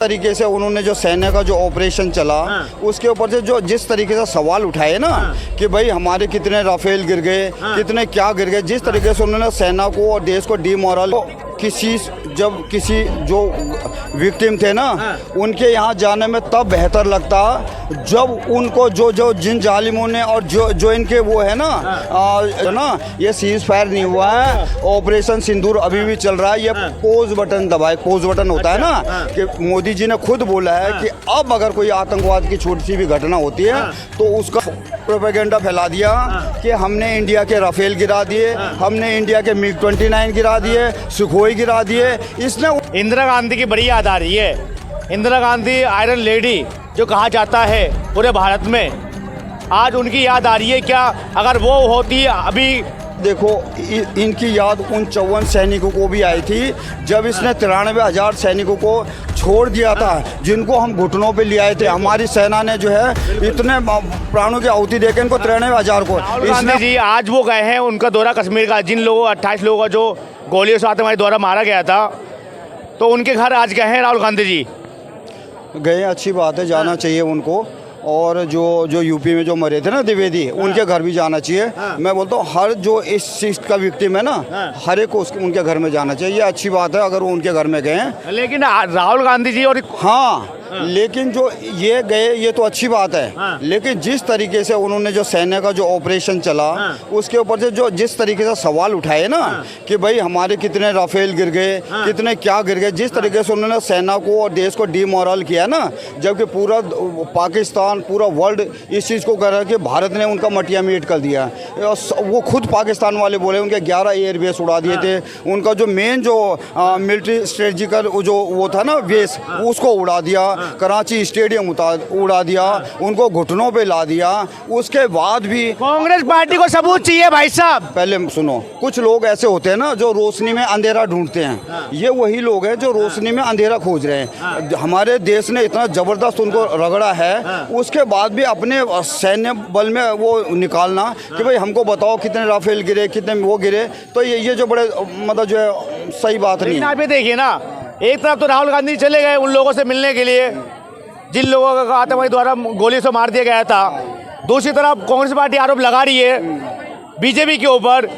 तरीके से उन्होंने जो सैन्य का जो ऑपरेशन चला उसके ऊपर से जो जिस तरीके से सवाल उठाए ना कि भाई हमारे कितने राफेल गिर गए, कितने क्या गिर गए, जिस तरीके से उन्होंने सेना को और देश को डीमोरल किसी जो विक्टिम थे ना उनके यहाँ जाने में तब बेहतर लगता जब उनको जो जिन जालिमों ने और जो इनके वो है ना ये सीज फायर नहीं हुआ है, ऑपरेशन सिंदूर अभी भी चल रहा है। ये पोज बटन दबाए, पोज बटन होता है ना कि मोदी जी ने खुद बोला है कि अब अगर कोई आतंकवाद की छोटी सी भी घटना होती है तो उसका प्रोपेगेंडा फैला दिया कि हमने इंडिया के राफेल गिरा दिए, हमने इंडिया के मिग 29 गिरा दिए, सुखोई गिरा दिए। इसने इंदिरा गांधी की बड़ी याद आ रही है। इंदिरा गांधी आयरन लेडी जो कहा जाता है पूरे भारत में, आज उनकी याद आ रही है। क्या अगर वो होती अभी देखो इनकी याद उन 54 सैनिकों को भी आई थी जब इसने 93,000 सैनिकों को छोड़ दिया था जिनको हम घुटनों पे ले आए थे। हमारी सेना ने जो है इतने प्राणों की आहुति देके इनको 93,000 को इसने जी आज वो गए हैं, उनका दौरा कश्मीर का, जिन लोगों 28 लोगों का जो गोलियों से आतंकवादी द्वारा मारा गया था, तो उनके घर आज गए हैं राहुल गांधी जी। गए, अच्छी बात है, जाना चाहिए उनको। और जो यूपी में जो मरे थे ना द्विवेदी, उनके घर भी जाना चाहिए। मैं बोलता हूँ हर जो इस चीज का विक्टिम है ना हर एक को उनके घर में जाना चाहिए। ये अच्छी बात है अगर वो उनके घर में गए हैं। लेकिन राहुल गांधी जी और लेकिन जो ये गए ये तो अच्छी बात है, लेकिन जिस तरीके से उन्होंने जो सैन्य का जो ऑपरेशन चला उसके ऊपर से जो जिस तरीके से सवाल उठाए ना कि भाई हमारे कितने राफेल गिर गए, कितने क्या गिर गए, जिस तरीके से उन्होंने सेना को और देश को डीमोरल किया ना, जबकि पूरा पाकिस्तान पूरा वर्ल्ड इस चीज़ को कर रहा है कि भारत ने उनका मटिया मीट कर दिया। वो खुद पाकिस्तान वाले बोले उनके 11 एयरबेस उड़ा दिए थे, उनका जो मेन जो मिलिट्री स्ट्रेटजिकल जो वो था ना बेस उसको उड़ा दिया, कराची स्टेडियम उड़ा दिया, उनको घुटनों पे ला दिया। उसके बाद भी कांग्रेस पार्टी को सबूत चाहिए भाई साहब। पहले सुनो, कुछ लोग ऐसे होते हैं ना जो रोशनी में अंधेरा ढूंढते हैं, ये वही लोग हैं जो रोशनी में अंधेरा खोज रहे हैं। हमारे देश ने इतना जबरदस्त उनको रगड़ा है, उसके बाद भी अपने सैन्य बल में वो निकालना कि भाई हमको बताओ कितने राफेल गिरे, कितने वो गिरे, तो ये जो बड़े मतलब जो है सही बात नहीं है। आप ये देखिए ना, एक तरफ तो राहुल गांधी चले गए उन लोगों से मिलने के लिए जिन लोगों का आतंकवादी द्वारा गोली से मार दिया गया था, दूसरी तरफ कांग्रेस पार्टी आरोप लगा रही है बीजेपी के ऊपर।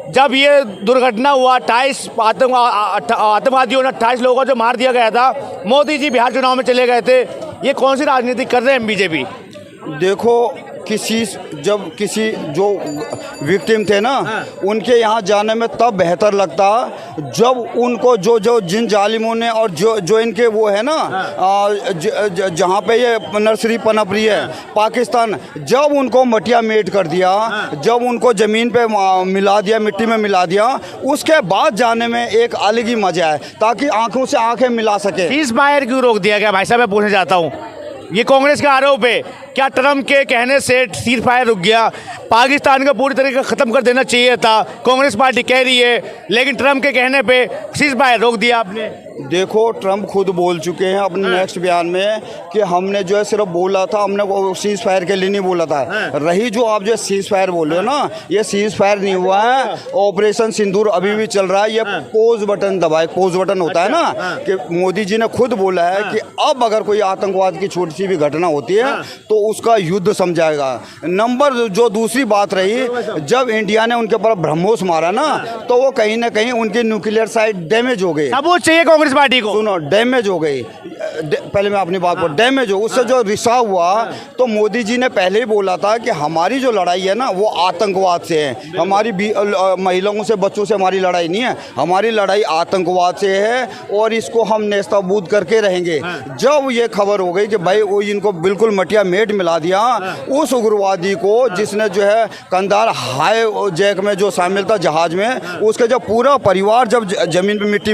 जब ये दुर्घटना हुआ 28 आतंकवादियों ने 28 लोगों को जो मार दिया गया था, मोदी जी बिहार चुनाव में चले गए थे, ये कौन सी राजनीति कर रहे हैं बीजेपी? देखो किसी जो विक्टिम थे ना उनके यहाँ जाने में तब बेहतर लगता जब उनको जो जिन जालिमों ने और जो इनके वो है ना जहाँ पे ये नर्सरी पनप रही है पाकिस्तान, जब उनको मटिया मेट कर दिया, जब उनको ज़मीन पे मिला दिया, मिट्टी में मिला दिया, उसके बाद जाने में एक अलग ही मजा है ताकि आंखों से आंखें मिला सके। सीज फायर क्यों रोक दिया गया भाई साहब? मैं पूछना चाहता हूँ, ये कांग्रेस का आरोप है, क्या ट्रम्प के कहने से सीज फायर रुक गया? पाकिस्तान को पूरी तरीके से ख़त्म कर देना चाहिए था, कांग्रेस पार्टी कह रही है, लेकिन ट्रम्प के कहने पे सीज फायर रोक दिया आपने। देखो ट्रम्प खुद बोल चुके हैं अपने नेक्स्ट बयान में कि हमने जो है सिर्फ बोला था, हमने सीज फायर के लिए नहीं बोला था। रही जो आप जो सीज फायर बोल रहे हो ना, ये सीज फायर नहीं हुआ है, ऑपरेशन सिंदूर अभी भी चल रहा है। ये पोज बटन दबाए, पोज बटन होता है ना कि मोदी जी ने खुद बोला है कि अब अगर कोई आतंकवाद की छोटी सी भी घटना होती है तो उसका युद्ध समझाएगा। नंबर जो दूसरी बात रही, जब इंडिया ने उनके ऊपर ब्रह्मोस मारा ना तो वो कहीं ना कहीं उनकी न्यूक्लियर साइट डैमेज हो गई। सबूत चाहिए कांग्रेस पार्टी को। सुनो, डैमेज हो गई, पहले मैं अपनी बात पर डैमेज हो, उससे जो रिसाव हुआ तो मोदी जी ने पहले ही बोला था कि हमारी जो लड़ाई है ना वो आतंकवाद से है, हमारी महिलाओं से बच्चों से हमारी लड़ाई नहीं है, हमारी लड़ाई आतंकवाद से है और इसको हम नेस्ताबूद करके रहेंगे। जब ये खबर हो गई कि भाई वो इनको बिल्कुल मटिया मेट मिला दिया, उस उग्रवादी को जिसने जो है कंधार हाई जैक में जो शामिल था जहाज में, उसके जब पूरा परिवार जब जमीन पे मिट्टी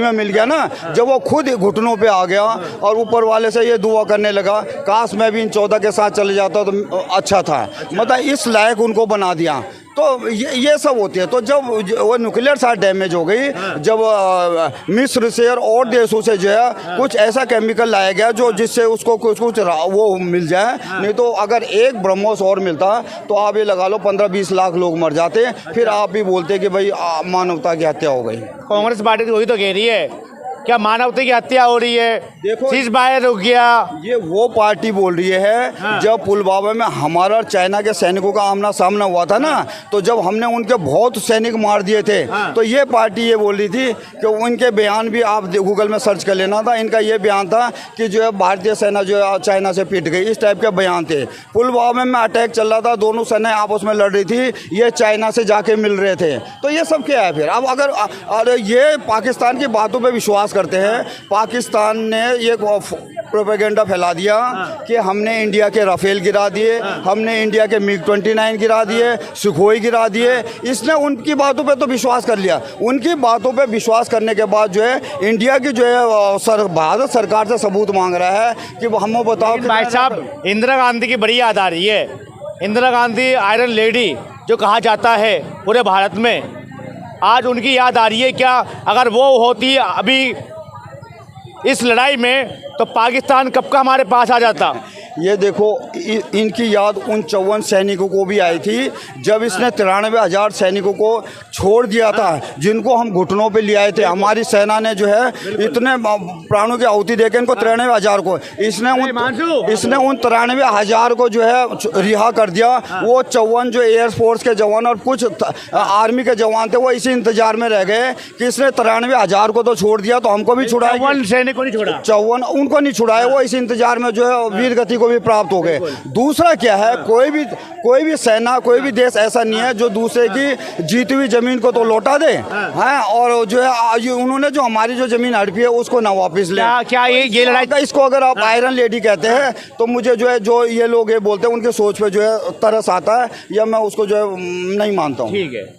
में मिल गया ना, जब वो खुद घुटनों पे आ गया और ऊपर वाले से ये दुआ करने लगा काश मैं भी इन 14 के साथ चले जाता तो अच्छा था, मतलब इस लायक उनको बना दिया। तो ये सब होती है। तो जब वो न्यूक्लियर साइट डैमेज हो गई, जब मिस्र से और देशों से जो है कुछ ऐसा केमिकल लाया गया जो जिससे उसको कुछ वो मिल जाए, नहीं तो अगर एक ब्रह्मोस और मिलता तो आप ये लगा लो 15-20 लाख लोग मर जाते, फिर आप भी बोलते कि भाई मानवता की हत्या हो गई। कांग्रेस पार्टी तो वही तो कह रही है क्या मानवता की हत्या हो रही है? देखो- सीज फायर रुक गया। ये वो पार्टी बोल रही है जब पुलवामा में हमारा और चाइना के सैनिकों का आमना सामना हुआ था ना, तो जब हमने उनके बहुत सैनिक मार दिए थे, तो ये पार्टी ये बोल रही थी कि उनके बयान भी आप गूगल में सर्च कर लेना था, इनका ये बयान था कि जो है भारतीय सेना जो है चाइना से पिट गई, इस टाइप के बयान थे। पुलवामा में अटैक चल रहा था, दोनों सेनाएं आपस में लड़ रही थी, ये चाइना से जाके मिल रहे थे। तो ये सब क्या है फिर? अब अगर ये पाकिस्तान की बातों पे विश्वास करते हैं, पाकिस्तान ने ये प्रोपेगेंडा फैला दिया कि हमने इंडिया के राफेल गिरा दिए, हमने इंडिया के MiG-29 गिरा दिए, सुखोई गिरा दिए। इसने उनकी बातों पे तो विश्वास कर लिया। उनकी बातों पे विश्वास करने के बाद जो है इंडिया की जो है भारत सरकार से सबूत मांग रहा है कि वो हमें बताओ कि भाई साहब, इंदिरा गांधी की बड़ी याद आ रही है। इंदिरा गांधी आयरन लेडी जो कहा जाता है पूरे भारत में, आज उनकी याद आ रही है क्या? अगर वो होती अभी इस लड़ाई में तो पाकिस्तान कब का हमारे पास आ जाता। ये देखो इनकी याद उन 54 सैनिकों को भी आई थी जब इसने 93,000 सैनिकों को छोड़ दिया था, जिनको हम घुटनों पे ले आए थे। हमारी सेना ने जो है इतने प्राणों की आहुति देके इनको 93,000 को इसने उन 93,000 को जो है रिहा कर दिया। वो 54 जो एयरफोर्स के जवान और कुछ आर्मी के जवान थे वो इसी इंतजार में रह गए कि इसने 93,000 को तो छोड़ दिया तो हमको भी छुड़ाएंगे। 54 सैनिक को नहीं छोड़ा, 54 उनको नहीं छुड़ाए, वो इस इंतजार में जो है वीर गति को भी प्राप्त हो गए। दूसरा क्या है, कोई भी सेना, कोई भी देश ऐसा नहीं है जो दूसरे की जीती हुई जमीन को तो लौटा दे, हैं, और जो है उन्होंने जो हमारी जो जमीन हड़पी है उसको ना वापस ले। क्या ये लड़ाई, इसको अगर आप आयरन लेडी कहते हैं तो मुझे जो है जो ये लोग ये बोलते हैं उनकी सोच पे जो है तरस आता है, या मैं उसको जो है नहीं मानता हूँ। ठीक है।